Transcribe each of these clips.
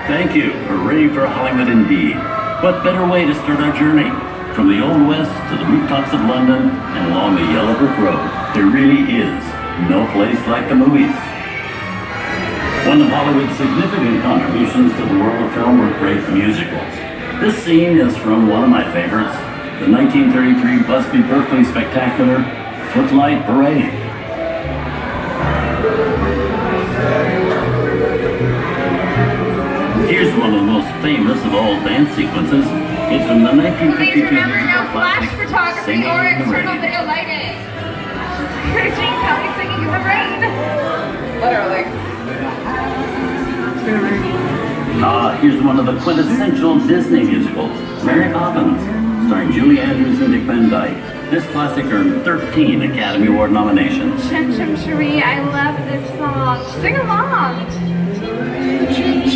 Thank you. Hooray for Hollywood indeed. What better way to start our journey? From the Old West to the rooftops of London and along the Yellow Brick Road, there really is no place like the movies. One of Hollywood's significant contributions to the world of film were great musicals. This scene is from one of my favorites, the 1933 Busby Berkeley spectacular, Footlight Parade. Here's one of the most famous of all dance sequences. It's from the 1952 Remember, musical no flash classic, photography Singing or in the external Rain. video lighting. Here's Gene Kelly singing in the rain. Literally. Here's one of the quintessential Disney musicals, Mary Poppins, starring Julie Andrews and Dick Van Dyke. This classic earned 13 Academy Award nominations. Chim Chim Cherie, I love this song. Sing along. Chim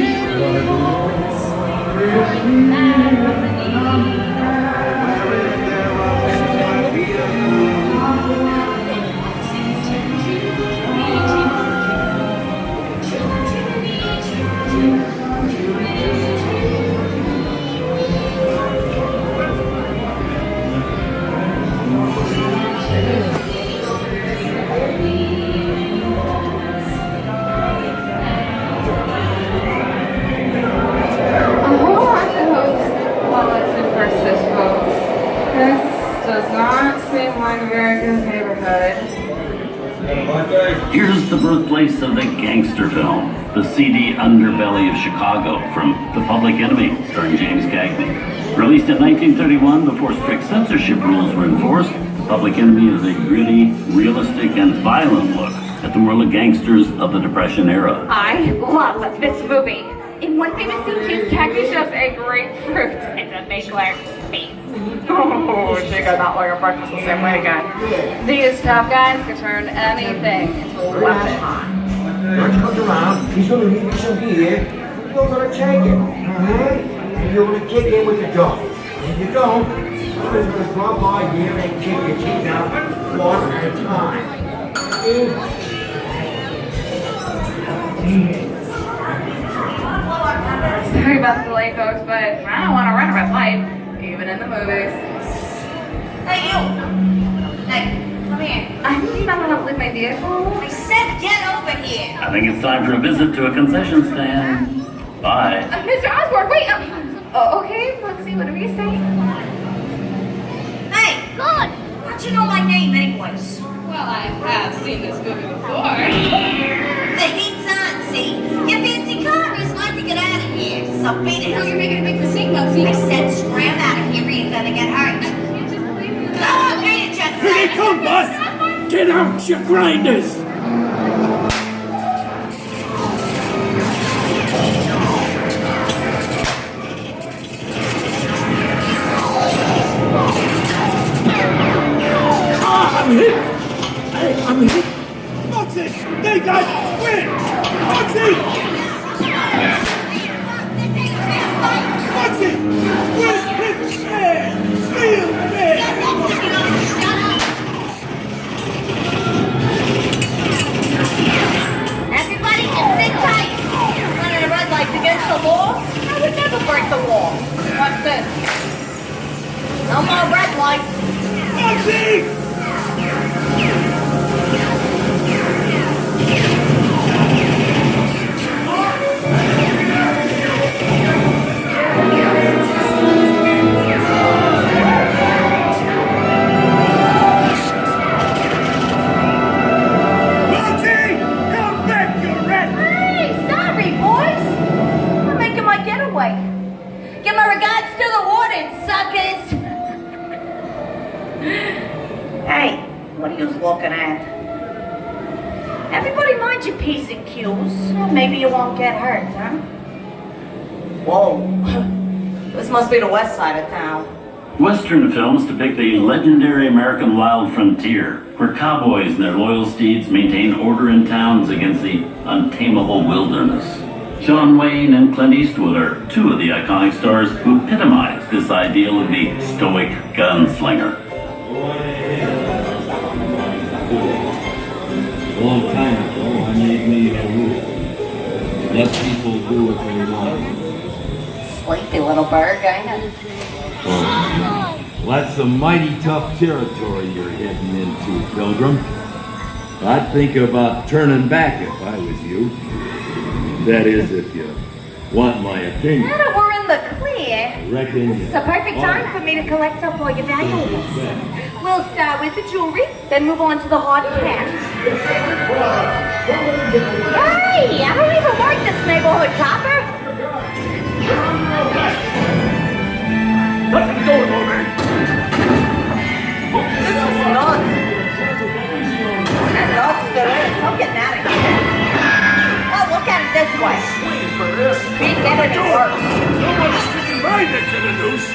Here's the birthplace of the gangster film, the seedy underbelly of Chicago, from The Public Enemy, starring James Cagney. Released in 1931 before strict censorship rules were enforced, Public Enemy is a gritty, realistic, and violent look at the world of gangsters of the Depression era. I love this movie. In one famous scene, James Cagney shoves a grapefruit into Makelar's face. Oh, she got not like a breakfast the same way again. These tough guys can turn anything into a weapon. Once he comes around, he's going to leave you some here. You're going to take it. And you're going to kick in with the dog. And if you don't, he's going to drop by here and kick your teeth out one at a time. Sorry about the delay, folks, but I don't want to run a red light, even in the movies. Hey, you! Hey, come here. I'm not gonna leave my vehicle. I said get over here! I think it's time for a visit to a concession stand. Bye. Mr. Osborne, wait! Oh, okay, let's see, whatever you say. Hey! Good! How'd you know my name anyways? Well, I have seen this movie before. The heat's on, see? Your fancy car is time to get out of here. So beat it. Oh, you're making a big mistake, Mopsy. I said scram out of here or you're gonna get hurt. You just leave me Go on, beat it, just Here they come, boss! Get out, you grinders! I'm hit! I'm hit! Foxy! They got win! Foxy! Foxy! Win! Hit! Man! Steal! Man! Everybody just sit tight. Running a red light against the law? I would never break the law. What's this? No more red lights. Foxy! Hey, sorry, boys. I'm making my getaway. Give my regards to the warden, suckers. Hey, what are you looking at? Everybody mind your P's and Q's. Maybe you won't get hurt, huh? Whoa. This must be the west side of town. Western films depict the legendary American wild frontier, where cowboys and their loyal steeds maintain order in towns against the untamable wilderness. John Wayne and Clint Eastwood are two of the iconic stars who epitomize this ideal of the stoic gunslinger. A long time ago, I made me a rule. let people do what they want. Sleepy little bird, ain't it? Well, that's some mighty tough territory you're heading into, Pilgrim. I'd think about turning back if I was you. That is, if you want my opinion. Now that we're in the clear, I reckon this is a perfect time for me to collect up all your valuables. We'll start with the jewelry, then move on to the hard cash. Hey, I don't even like this neighborhood, copper. What's going on, man? This is nuts. And nuts there is. I'm getting out of here. Oh, look at it this way. We get it worse. Nobody's sticking my neck to the noose.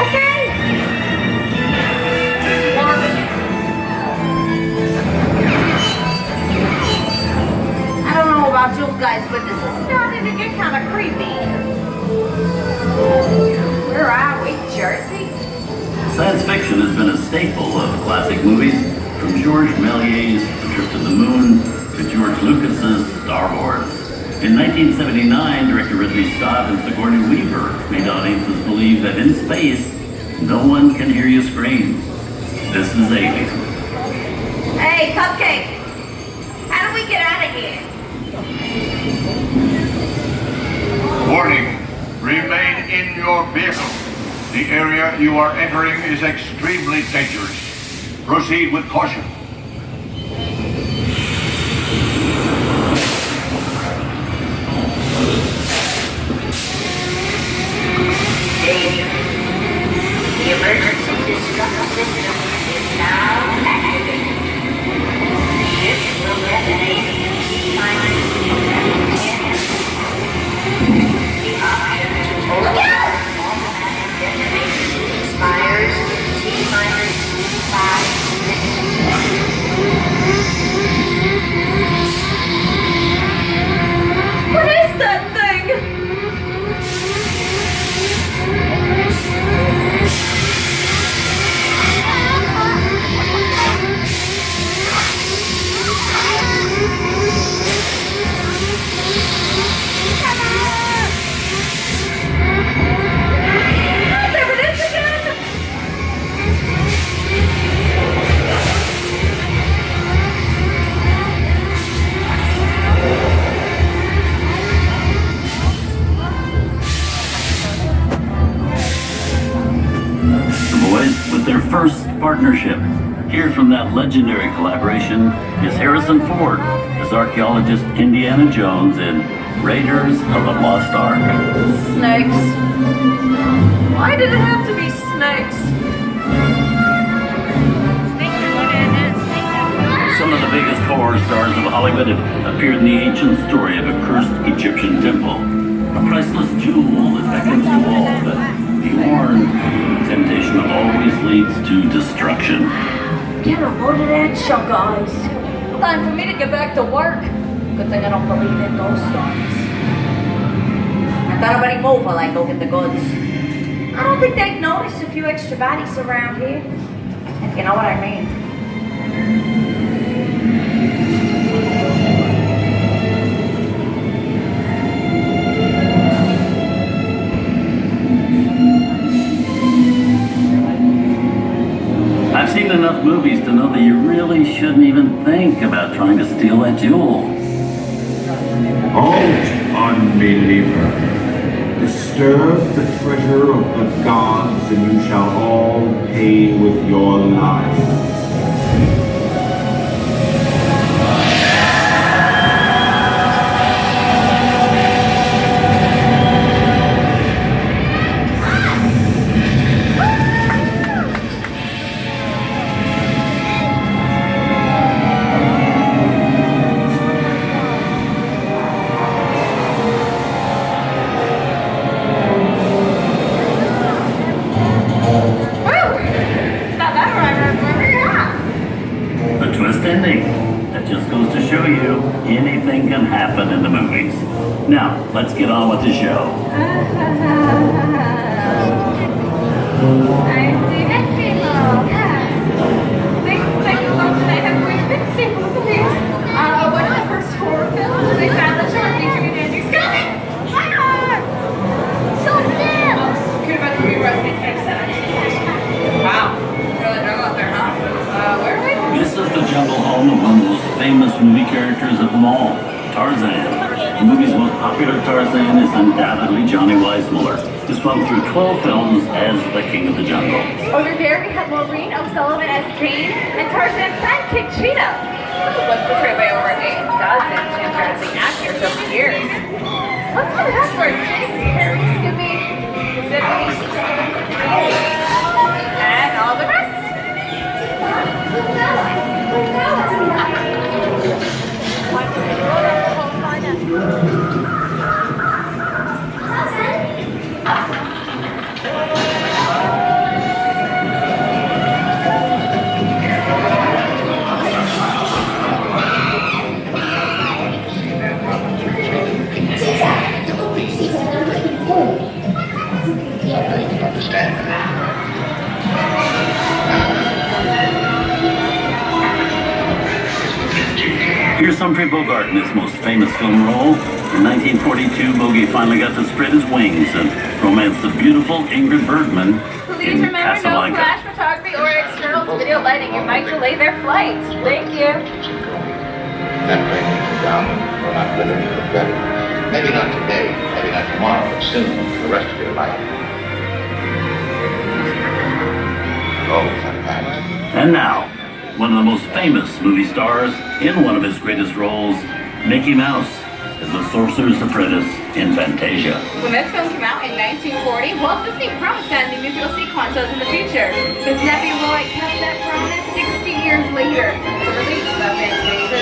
Okay. I don't know about you guys, but this is starting to get kind of creepy. Where are we? Jersey? Science fiction has been a staple of classic movies, from George Méliès's The Trip to the Moon to George Lucas's Star Wars. In 1979, director Ridley Scott and Sigourney Weaver made audiences believe that in space, no one can hear you scream. This is Alien. Hey, Cupcake! How do we get out of here? Warning, remain in your vehicle. The area you are entering is extremely dangerous. Proceed with caution. The emergency destruct system is now activated. The ship will detonate T-minus 10. The option to override automatic detonation expires T-minus 5 minutes. What is that thing? With their first partnership. Here from that legendary collaboration is Harrison Ford as archaeologist Indiana Jones in Raiders of the Lost Ark. Snakes. Why did it have to be snakes? Some of the biggest horror stars of Hollywood have appeared in the ancient story of a cursed Egyptian temple. A priceless jewel that beckons to all, but be warned, temptation always leads to destruction. Get a load of that junk, guys. Time for me to get back to work. Good thing I don't believe in those stories. Let everybody move while I go get the goods. I don't think they'd notice a few extra bodies around here. If you know what I mean. I've seen enough movies to know that you really shouldn't even think about trying to steal that jewel. Halt, unbeliever. Disturb the treasure of the gods, and you shall all pay with your lives. Anything can happen in the movies. Now, let's get on with the show. I see that people. famous movie characters of them all, Tarzan. The movie's most popular Tarzan is undoubtedly Johnny Weissmuller, who spun through 12 films as the King of the Jungle. Over there we have Maureen O'Sullivan as Jane and Tarzan's sidekick Cheetah, who was portrayed by over 8 dozen fantastic actors over the years. Let's go back for Harry, Scooby, Zippy, and all the rest. Here's Humphrey Bogart in his most famous film role. In 1942, Bogey finally got to spread his wings and romance the beautiful Ingrid Bergman Please in remember no Casablanca. flash photography or external video lighting. It might delay their flight. Thank you. That plane is down. We're not living for better. Maybe not today, maybe not tomorrow, but soon, for the rest of your life. Oh, sometimes. And now, one of the most famous movie stars in one of his greatest roles, Mickey Mouse, as the Sorcerer's Apprentice in Fantasia. When this film came out in 1940, Walt Disney promised that new musical sequences in the future. His nephew Roy kept that promise 60 years later with the release of Fantasia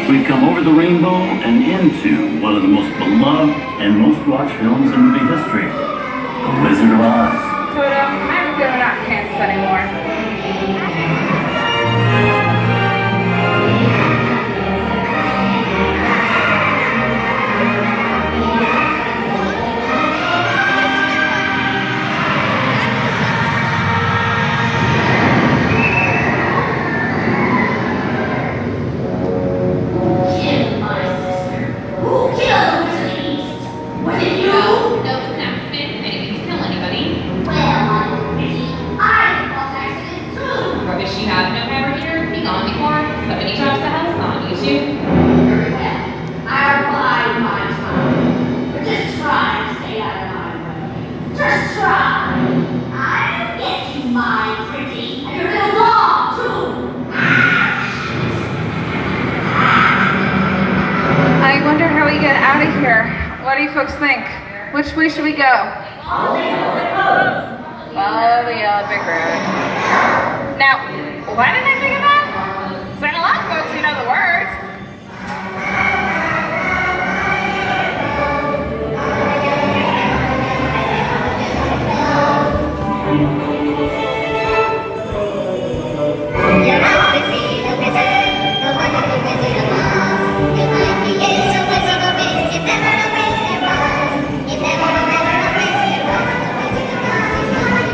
2000. We've come over the rainbow and into one of the most beloved and most watched films in movie history, The Wizard of Oz. Toto, I'm good not Kansas anymore. I wonder how we get out of here. What do you folks think? Which way should we go? Follow the yellow brick road. Now, why did I think of that? Because a lot of folks who know the words. You're not the wizard, the wonderful Wizard of Oz. You might be a wizard of Oz, if ever a wizard was. If ever a wizard was, the Wizard of Oz is gone.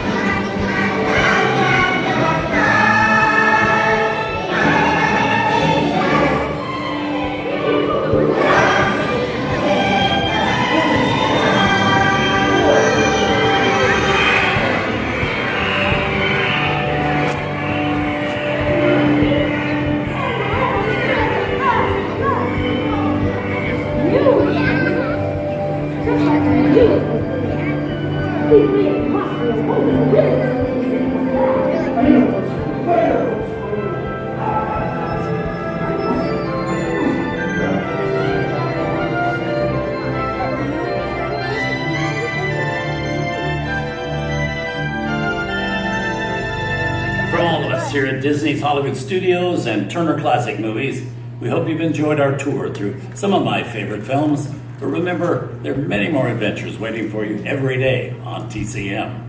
From all of us here at Disney's Hollywood Studios and Turner Classic Movies, we hope you've enjoyed our tour through some of my favorite films. But remember, there are many more adventures waiting for you every day on TCM.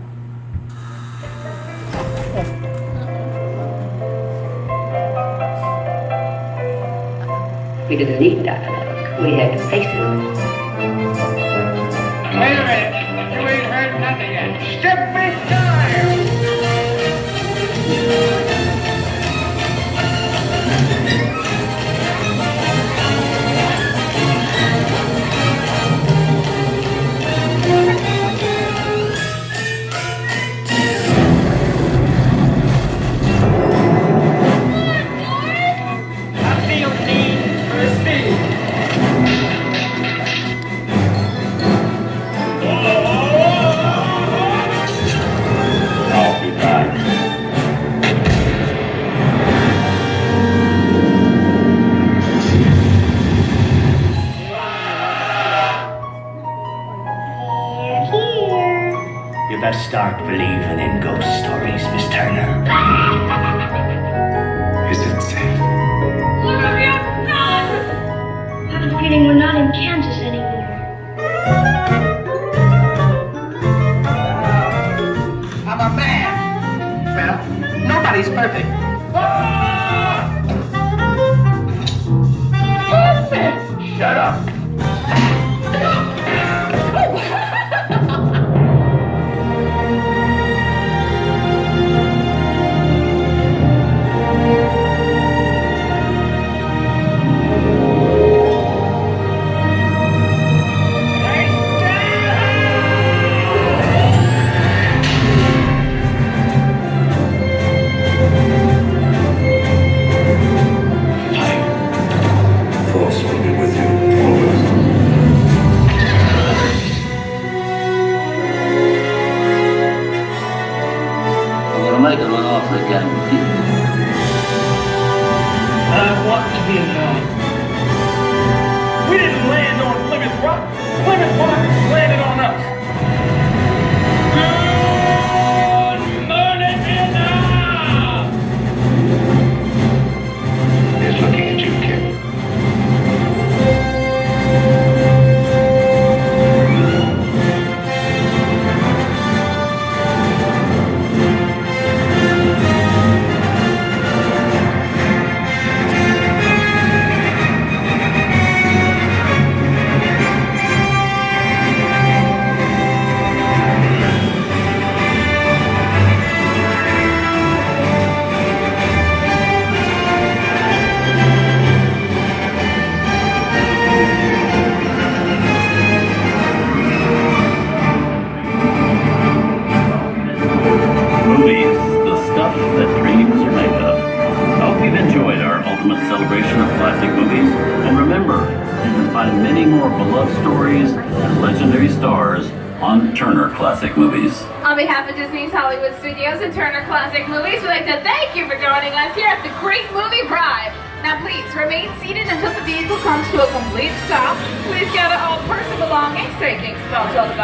We didn't need dialogue. We had faces. Wait a minute. You ain't heard nothing yet. Step inside. you best start believing in ghost stories, Miss Turner. Is it safe? Olivia, run! I have a feeling we're not in Kansas anymore. I'm a man. Well, nobody's perfect. Shut up. Force will be with you always. I'm gonna make him an offer again. I want to be alone. We didn't land on Plymouth Rock. Plymouth Rock landed on us. Good morning, Vietnam! He's looking at you, kid. Movies, the stuff that dreams are made of. I hope you've enjoyed our ultimate celebration of classic movies. And remember, you can find many more beloved stories and legendary stars on Turner Classic Movies. On behalf of Disney's Hollywood Studios and Turner Classic Movies, we'd like to thank you for joining us here at the Great Movie Pride. Now please remain seated until the vehicle comes to a complete stop. Please gather all personal belongings, taking spell to the